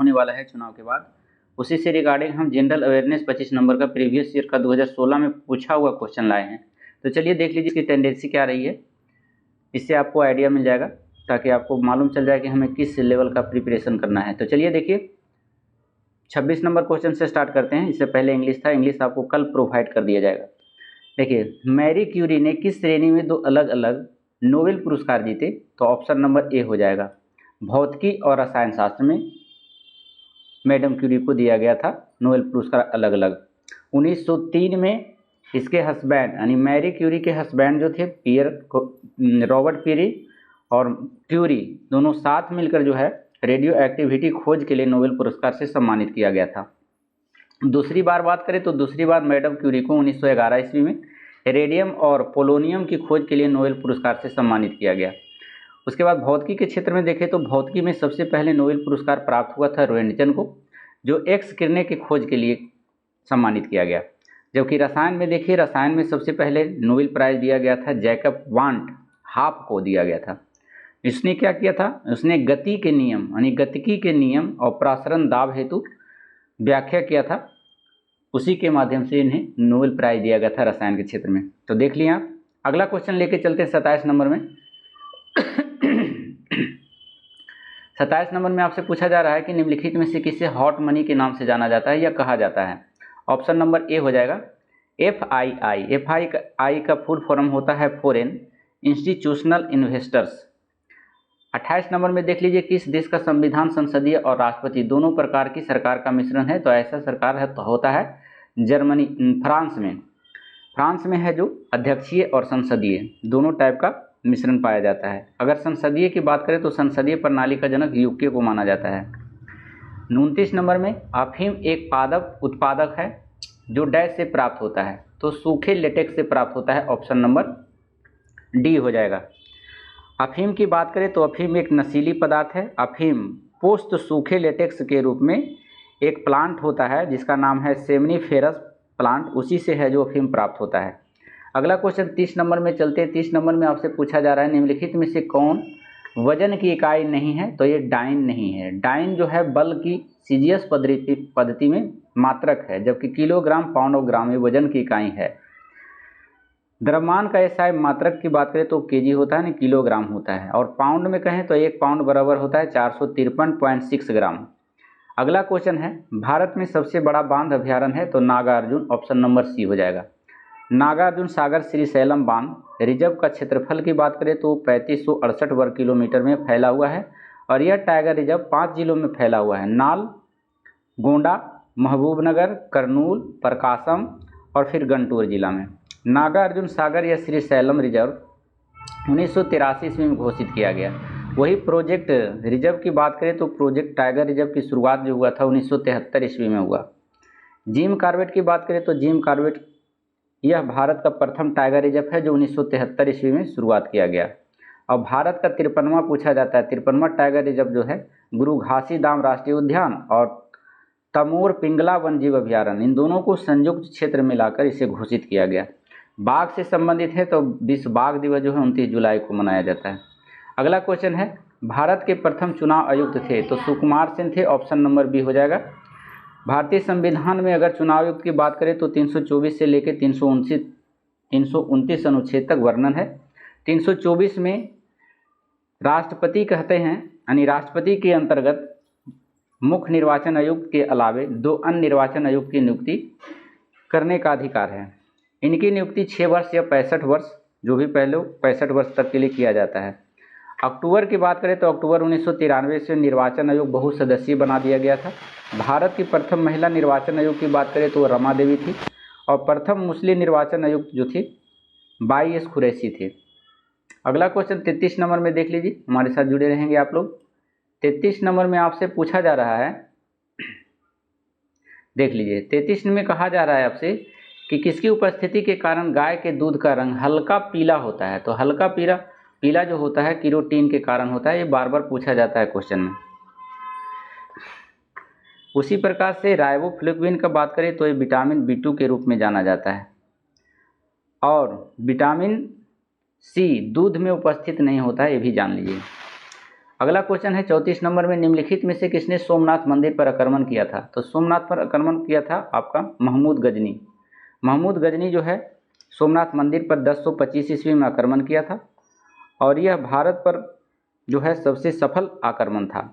होने वाला है चुनाव के बाद, उसी से रिगार्डिंग हम जनरल अवेयरनेस 25 नंबर का प्रीवियस ईयर का 2016 में पूछा हुआ क्वेश्चन लाए हैं। तो चलिए देख लीजिए इसकी टेंडेंसी क्या रही है, इससे आपको आइडिया मिल जाएगा, ताकि आपको मालूम चल जाए कि हमें किस लेवल का प्रिपरेशन करना है। तो चलिए देखिए 26 नंबर क्वेश्चन से स्टार्ट करते हैं। इससे पहले इंग्लिश था, इंग्लिश आपको कल प्रोवाइड कर दिया जाएगा। देखिए, मैरी क्यूरी ने किस श्रेणी में 2 अलग अलग नोबेल पुरस्कार जीते? तो ऑप्शन नंबर ए हो जाएगा, भौतिकी और रसायन शास्त्र में मैडम क्यूरी को दिया गया था नोबेल पुरस्कार अलग अलग। 1903 में इसके हस्बैंड यानी मैरी क्यूरी के हस्बैंड जो थे रॉबर्ट पीरी और क्यूरी, दोनों साथ मिलकर जो है रेडियो एक्टिविटी खोज के लिए नोबेल पुरस्कार से सम्मानित किया गया था। दूसरी बार बात करें तो दूसरी बार मैडम क्यूरी को 1911 ईस्वी में रेडियम और पोलोनियम की खोज के लिए नोबेल पुरस्कार से सम्मानित किया गया। उसके बाद भौतिकी के क्षेत्र में देखें तो भौतिकी में सबसे पहले नोबेल पुरस्कार प्राप्त हुआ था रोएंटगन को, जो एक्स किरणें की खोज के लिए सम्मानित किया गया। जबकि रसायन में देखिए, रसायन में सबसे पहले नोबेल प्राइज दिया गया था जैकब वांट हाफ को दिया गया था। इसने क्या किया था, उसने गति के नियम यानी गतिकी के नियम और प्रसारण दाब हेतु व्याख्या किया था, उसी के माध्यम से इन्हें नोबेल प्राइज दिया गया था रसायन के क्षेत्र में। तो देख लिया आप। अगला क्वेश्चन लेके चलते हैं 27 नंबर में। 27 नंबर में आपसे पूछा जा रहा है कि निम्नलिखित में से किसे हॉट मनी के नाम से जाना जाता है या कहा जाता है? ऑप्शन नंबर ए हो जाएगा FII। FII का फुल फॉर्म होता है फॉरेन इंस्टीट्यूशनल इन्वेस्टर्स। 28 नंबर में देख लीजिए, किस देश का संविधान संसदीय और राष्ट्रपति दोनों प्रकार की सरकार का मिश्रण है? तो ऐसा सरकार है तो होता है जर्मनी, फ्रांस में है जो अध्यक्षीय और संसदीय दोनों टाइप का मिश्रण पाया जाता है। अगर संसदीय की बात करें तो संसदीय प्रणाली का जनक यूके को माना जाता है। 29 नंबर में अफीम एक पादप उत्पादक है जो डैश से प्राप्त होता है? तो सूखे लेटेक्स से प्राप्त होता है, ऑप्शन नंबर डी हो जाएगा। अफीम की बात करें तो अफीम एक नशीली पदार्थ है। अफीम पोस्ट सूखे लेटेक्स के रूप में एक प्लांट होता है जिसका नाम है सेमनीफेरस प्लांट, उसी से है जो अफीम प्राप्त होता है। अगला क्वेश्चन 30 नंबर में चलते हैं। 30 नंबर में आपसे पूछा जा रहा है निम्नलिखित में से कौन वजन की इकाई नहीं है? तो ये डाइन नहीं है। डाइन जो है बल की सीजीएस पद्धति में मात्रक है, जबकि किलोग्राम, पाउंड और ग्राम में वजन की इकाई है। द्रव्यमान का एसआई मात्रक की बात करें तो केजी होता है, नहीं किलोग्राम होता है, और पाउंड में कहें तो 1 पाउंड बराबर होता है 453.6 ग्राम। अगला क्वेश्चन है, भारत में सबसे बड़ा बांध अभ्यारण्य है? तो नागार्जुन, ऑप्शन नंबर सी हो जाएगा। नागार्जुन सागर श्रीशैलम बांध रिजर्व का क्षेत्रफल की बात करें तो 3568 वर्ग किलोमीटर में फैला हुआ है, और यह टाइगर रिजर्व 5 जिलों में फैला हुआ है, नाल, गोंडा, महबूबनगर, करनूल, प्रकाशम और फिर गंटूर जिला में। नागार्जुन सागर या श्रीशैलम रिजर्व 1983 ईस्वी में घोषित किया गया। वही प्रोजेक्ट रिजर्व की बात करें तो प्रोजेक्ट टाइगर रिजर्व की शुरुआत जो हुआ था 1973 ईस्वी में हुआ। जिम कॉर्बेट की बात करें तो जिम कॉर्बेट यह भारत का प्रथम टाइगर रिजर्व है जो 1973 ईस्वी में शुरुआत किया गया। और भारत का 53वां पूछा जाता है। 53वां टाइगर रिजर्व जो है गुरु घासीदाम राष्ट्रीय उद्यान और तमोर पिंगला वन्यजीव अभ्यारण्य, इन दोनों को संयुक्त क्षेत्र में लाकर इसे घोषित किया गया। बाघ से संबंधित है तो विश्व बाघ दिवस जो है 29 जुलाई को मनाया जाता है। अगला क्वेश्चन है, भारत के प्रथम चुनाव आयुक्त थे? तो सुकुमार सेन थे, ऑप्शन नंबर बी हो जाएगा। भारतीय संविधान में अगर चुनाव आयुक्त की बात करें तो 324 से लेकर 329 अनुच्छेद तक वर्णन है। 324 में राष्ट्रपति कहते हैं, यानी राष्ट्रपति के अंतर्गत मुख्य निर्वाचन आयुक्त के अलावे 2 अन्य निर्वाचन आयुक्त की नियुक्ति करने का अधिकार है। इनकी नियुक्ति 6 वर्ष या 65 वर्ष, जो भी पहले 65 वर्ष तक के लिए किया जाता है। अक्टूबर की बात करें तो अक्टूबर 1993 से निर्वाचन आयोग बहुसदस्यीय बना दिया गया था। भारत की प्रथम महिला निर्वाचन आयोग की बात करें तो रमा देवी थी, और प्रथम मुस्लिम निर्वाचन आयुक्त जो थे बाई एस कुरैशी थे। अगला क्वेश्चन 33 नंबर में देख लीजिए, हमारे साथ जुड़े रहेंगे आप लोग। 33 नंबर में आपसे पूछा जा रहा है, देख लीजिए 33 में कहा जा रहा है आपसे कि किसकी उपस्थिति के कारण गाय के दूध का रंग हल्का पीला होता है? तो हल्का पीला जो होता है केरोटीन के कारण होता है। ये बार बार पूछा जाता है क्वेश्चन में। उसी प्रकार से राइबोफ्लेविन का बात करें तो ये विटामिन B2 के रूप में जाना जाता है, और विटामिन C दूध में उपस्थित नहीं होता है, ये भी जान लीजिए। अगला क्वेश्चन है 34 नंबर में, निम्नलिखित में से किसने सोमनाथ मंदिर पर आक्रमण किया था? तो सोमनाथ पर आक्रमण किया था आपका महमूद गजनी। महमूद गजनी जो है सोमनाथ मंदिर पर 1025 ईस्वी में आक्रमण किया था और यह भारत पर जो है सबसे सफल आक्रमण था।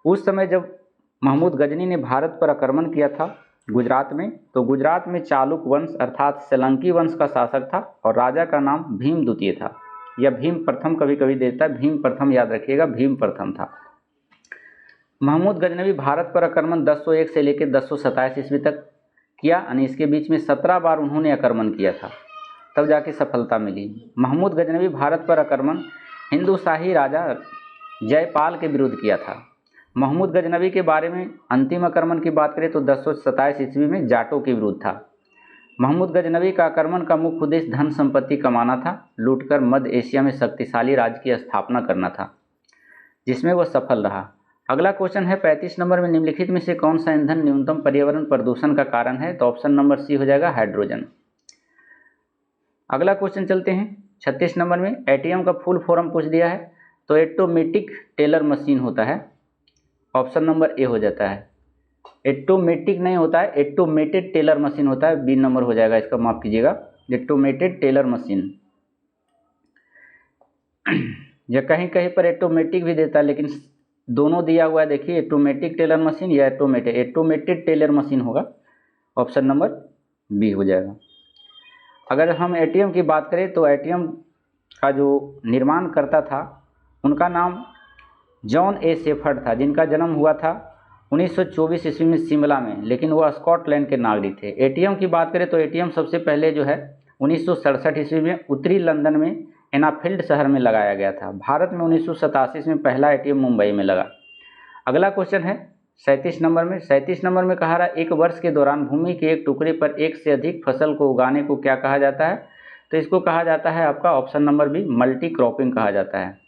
उस समय जब महमूद गजनी ने भारत पर आक्रमण किया था गुजरात में, तो गुजरात में चालुक वंश अर्थात सोलंकी वंश का शासक था और राजा का नाम भीम द्वितीय था, या भीम प्रथम कभी कभी देता है, भीम प्रथम याद रखिएगा, भीम प्रथम था। महमूद गजनवी भारत पर आक्रमण 1001 से लेकर 1027 ईस्वी तक किया, यानी इसके बीच में 17 बार उन्होंने आक्रमण किया था, तब जाके सफलता मिली। महमूद गजनवी भारत पर आक्रमण हिंदू शाही राजा जयपाल के विरुद्ध किया था। महमूद गजनवी के बारे में अंतिम आक्रमण की बात करें तो 1027 ईस्वी में जाटों के विरुद्ध था। महमूद गजनवी का आक्रमण का मुख्य उद्देश्य धन संपत्ति कमाना था, लूटकर मध्य एशिया में शक्तिशाली राज्य की स्थापना करना था, जिसमें वह सफल रहा। अगला क्वेश्चन है 35 नंबर में, निम्नलिखित में से कौन सा ईंधन न्यूनतम पर्यावरण प्रदूषण का कारण है? तो ऑप्शन नंबर सी हो जाएगा हाइड्रोजन। अगला क्वेश्चन चलते हैं 36 नंबर में, एटीएम का फुल फॉर्म पूछ दिया है, तो ऑटोमेटिक टेलर मशीन होता है, ऑप्शन नंबर ए हो जाता है। ऑटोमेटिक नहीं होता है, ऑटोमेटेड टेलर मशीन होता है, बी नंबर हो जाएगा इसका, माफ कीजिएगा, ऑटोमेटेड टेलर मशीन। या कहीं कहीं पर ऑटोमेटिक भी देता है, लेकिन दोनों दिया हुआ है, देखिए ऑटोमेटिक टेलर मशीन या ऑटोमेटेड टेलर मशीन होगा, ऑप्शन नंबर बी हो जाएगा। अगर हम एटीएम की बात करें तो एटीएम का जो निर्माण करता था उनका नाम जॉन ए शेफर्ड था, जिनका जन्म हुआ था 1924 ईस्वी में शिमला में, लेकिन वह स्कॉटलैंड के नागरिक थे। एटीएम की बात करें तो एटीएम सबसे पहले जो है 1967 ईस्वी में उत्तरी लंदन में एनाफील्ड शहर में लगाया गया था। भारत में 1987 में पहला एटीएम मुंबई में लगा। अगला क्वेश्चन है 37 नंबर में। 37 नंबर में कहा रहा, एक वर्ष के दौरान भूमि के एक टुकड़े पर एक से अधिक फसल को उगाने को क्या कहा जाता है? तो इसको कहा जाता है आपका option number B, multi cropping कहा जाता है।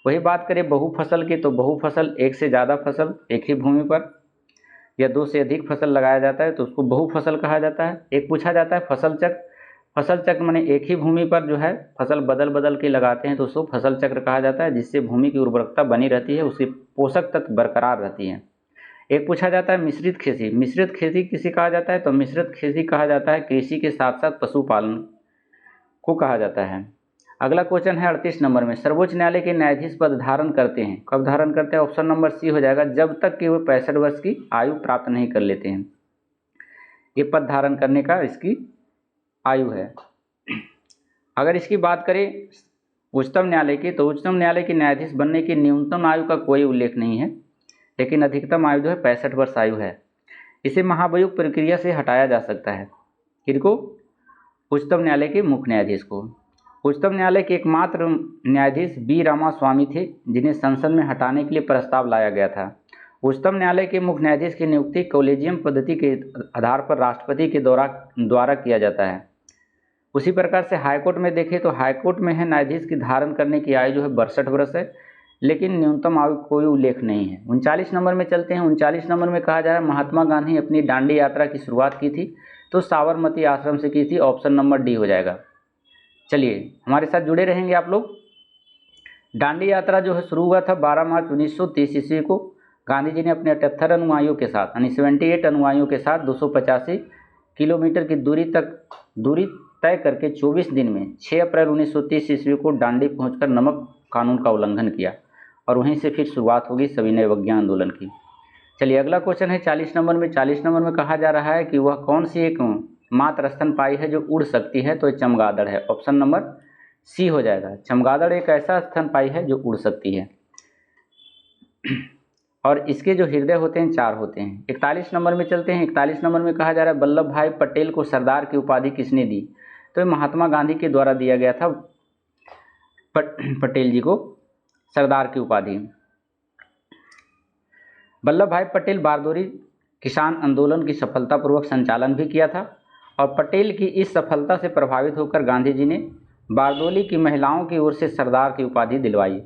वही बात करें बहुफसल की, तो बहुफसल एक से ज़्यादा फसल एक ही भूमि पर या दो से अधिक फसल लगाया जाता है तो उसको बहुफसल कहा जाता है। एक पूछा जाता है फसल चक्र। फसल चक्र माने एक ही भूमि पर जो है फसल बदल बदल के लगाते हैं तो उसको फसल चक्र कहा जाता है, जिससे भूमि की उर्वरकता बनी रहती है, उसकी पोषक तत्व बरकरार रहती है। एक पूछा जाता है मिश्रित खेती। मिश्रित खेती किसे कहा जाता है? तो मिश्रित खेती कहा जाता है कृषि के साथ साथ पशुपालन को कहा जाता है। अगला क्वेश्चन है 38 नंबर में, सर्वोच्च न्यायालय के न्यायाधीश पद धारण करते हैं, कब धारण करते हैं? ऑप्शन नंबर सी हो जाएगा, जब तक कि वे 65 वर्ष की आयु प्राप्त नहीं कर लेते हैं। ये पद धारण करने का इसकी आयु है। अगर इसकी बात करें उच्चतम न्यायालय की, तो उच्चतम न्यायालय के न्यायाधीश बनने की न्यूनतम आयु का कोई उल्लेख नहीं है, लेकिन अधिकतम आयु जो है 65 वर्ष आयु है। इसे महाभियोग प्रक्रिया से हटाया जा सकता है। किनको? उच्चतम न्यायालय के मुख्य न्यायाधीश को। उच्चतम न्यायालय के एकमात्र न्यायाधीश बी रामास्वामी थे, जिन्हें संसद में हटाने के लिए प्रस्ताव लाया गया था। उच्चतम न्यायालय के मुख्य न्यायाधीश की नियुक्ति कॉलेजियम पद्धति के आधार पर राष्ट्रपति के द्वारा किया जाता है। उसी प्रकार से हाईकोर्ट में देखें तो हाईकोर्ट में है न्यायाधीश की धारण करने की आयु जो है 62 वर्ष है, लेकिन न्यूनतम आयु कोई उल्लेख नहीं है। 39 नंबर में चलते हैं। 39 नंबर में कहा जा रहा है महात्मा गांधी अपनी दांडी यात्रा की शुरुआत की थी, तो साबरमती आश्रम से की थी, ऑप्शन नंबर डी हो जाएगा। चलिए हमारे साथ जुड़े रहेंगे आप लोग। दांडी यात्रा जो है शुरू हुआ था 12 मार्च 1930 ईस्वी को। गांधी जी ने अपने 78 अनुयायियों के साथ यानी 78 अनुयायियों के साथ 285 किलोमीटर की दूरी तय करके 24 दिन में 6 अप्रैल 1930 ईस्वी को दांडी पहुंचकर नमक कानून का उल्लंघन किया और वहीं से फिर शुरुआत होगी सविनय अवज्ञा आंदोलन की। चलिए अगला क्वेश्चन है 40 नंबर में। 40 नंबर में कहा जा रहा है कि वह कौन सी एक मात्र स्तनपायी है जो उड़ सकती है? तो ये चमगादड़ है, ऑप्शन नंबर सी हो जाएगा। चमगादड़ एक ऐसा स्तनपायी है जो उड़ सकती है और इसके जो हृदय होते हैं 4 होते हैं। 41 नंबर में चलते हैं। 41 नंबर में कहा जा रहा है वल्लभ भाई पटेल को सरदार की उपाधि किसने दी? तो ये महात्मा गांधी के द्वारा दिया गया था पटेल जी को सरदार की उपाधि। वल्लभ भाई पटेल बारदोली किसान आंदोलन की सफलतापूर्वक संचालन भी किया था और पटेल की इस सफलता से प्रभावित होकर गांधी जी ने बारदोली की महिलाओं की ओर से सरदार की उपाधि दिलवाई।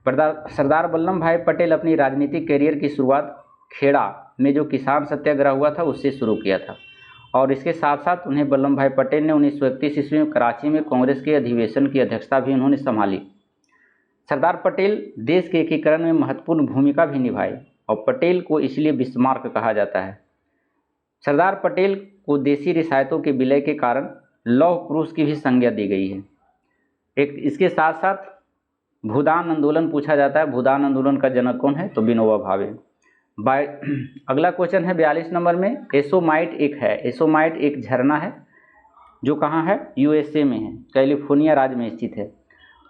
सरदार वल्लभ भाई पटेल अपनी राजनीतिक कैरियर की शुरुआत खेड़ा में जो किसान सत्याग्रह हुआ था उससे शुरू किया था और इसके साथ साथ उन्हें वल्लभ भाई पटेल ने 1931 ईस्वी में कराची में कांग्रेस के अधिवेशन की अध्यक्षता भी उन्होंने संभाली। सरदार पटेल देश के एकीकरण में महत्वपूर्ण भूमिका भी निभाई और पटेल को इसलिए बिस्मार्क कहा जाता है। सरदार पटेल को देशी रियासतों के विलय के कारण लौह पुरुष की भी संज्ञा दी गई है। एक इसके साथ साथ भूदान आंदोलन पूछा जाता है। भूदान आंदोलन का जनक कौन है? तो विनोबा भावे। अगला क्वेश्चन है 42 नंबर में, एसोमाइट एक है। एसोमाइट एक झरना है जो कहाँ है? यूएसए में है, कैलिफोर्निया राज्य में स्थित है।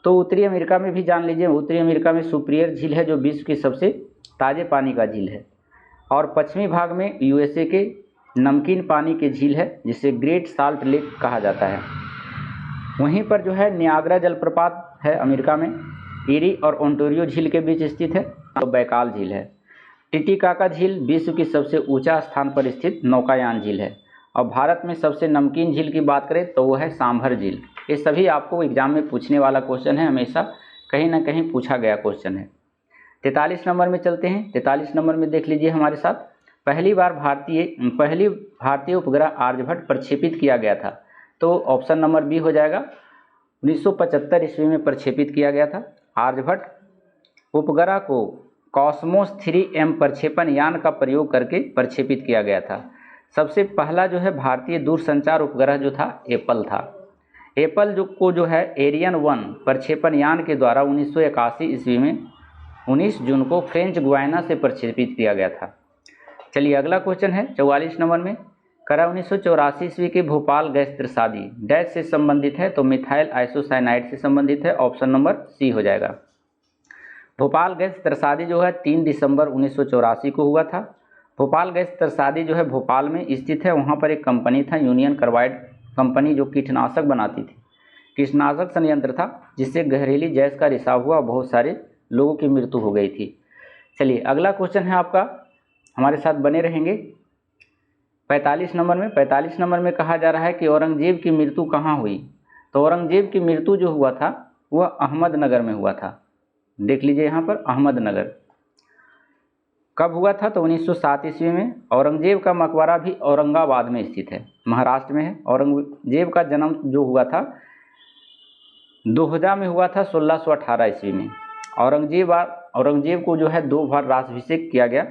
तो उत्तरी अमेरिका में भी जान लीजिए, उत्तरी अमेरिका में सुपीरियर झील है जो विश्व की सबसे ताज़े पानी का झील है। और पश्चिमी भाग में यूएसए के नमकीन पानी के झील है जिसे ग्रेट साल्ट लेक कहा जाता है। वहीं पर जो है नियाग्रा जलप्रपात है अमेरिका में, ईरी और ओंटारियो झील के बीच स्थित है। तो बैकाल झील है। टिटिकाका झील विश्व की सबसे ऊंचा स्थान पर स्थित नौकायान झील है। और भारत में सबसे नमकीन झील की बात करें तो वो है सांभर झील। ये सभी आपको एग्जाम में पूछने वाला क्वेश्चन है, हमेशा कहीं ना कहीं पूछा गया क्वेश्चन है। 43 नंबर में चलते हैं। 43 नंबर में देख लीजिए हमारे साथ, पहली भारतीय उपग्रह आर्यभट्ट प्रक्षेपित किया गया था। तो ऑप्शन नंबर बी हो जाएगा। 1975 ईस्वी में प्रक्षेपित किया गया था। आर्यभट्ट उपग्रह को कॉस्मोस 3M प्रक्षेपण यान का प्रयोग करके प्रक्षेपित किया गया था। सबसे पहला जो है भारतीय दूरसंचार उपग्रह जो था एप्पल था। एप्पल जो है एरियन 1 प्रक्षेपण यान के द्वारा 1981 ईस्वी में 19 जून को फ्रेंच गुयाना से प्रक्षेपित किया गया था। चलिए अगला क्वेश्चन है 44 नंबर में, करा 1984 ईस्वी के भोपाल गैस त्रसादी डैश से संबंधित है? तो मिथाइल आइसोसाइनाइड से संबंधित है। ऑप्शन नंबर सी हो जाएगा। भोपाल गैस त्रसादी जो है 3 दिसंबर 1984 को हुआ था। भोपाल गैस त्रसादी जो है भोपाल में स्थित है। वहाँ पर एक कंपनी था यूनियन कार्बाइड कंपनी जो कीटनाशक बनाती थी। कीटनाशक संयंत्र था जिससे जहरीली गैस का रिसाव हुआ, बहुत सारे लोगों की मृत्यु हो गई थी। चलिए अगला क्वेश्चन है आपका, हमारे साथ बने रहेंगे। 45 नंबर में 45 नंबर में कहा जा रहा है कि औरंगजेब की मृत्यु कहाँ हुई? तो औरंगजेब की मृत्यु जो हुआ था वह अहमदनगर में हुआ था। देख लीजिए यहाँ पर अहमदनगर। कब हुआ था? तो 1907 ईस्वी में। औरंगजेब का मकबरा भी औरंगाबाद में स्थित है, महाराष्ट्र में है। औरंगजेब का जन्म जो हुआ था दोहदा में हुआ था 1618 ईस्वी में। औरंगजेब को जो है 2 बार राज्याभिषेक किया गया।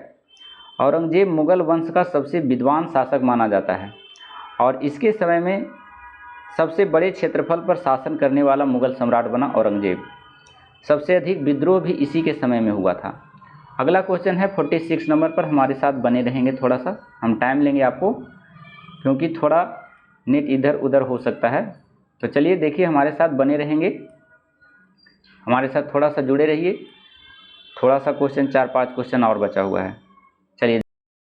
औरंगजेब मुगल वंश का सबसे विद्वान शासक माना जाता है और इसके समय में सबसे बड़े क्षेत्रफल पर शासन करने वाला मुगल सम्राट बना औरंगजेब। सबसे अधिक विद्रोह भी इसी के समय में हुआ था। अगला क्वेश्चन है 46 नंबर पर, हमारे साथ बने रहेंगे। थोड़ा सा हम टाइम लेंगे आपको क्योंकि थोड़ा नेट इधर उधर हो सकता है। तो चलिए देखिए हमारे साथ बने रहेंगे, हमारे साथ थोड़ा सा जुड़े रहिए। थोड़ा सा क्वेश्चन 4-5 क्वेश्चन और बचा हुआ है।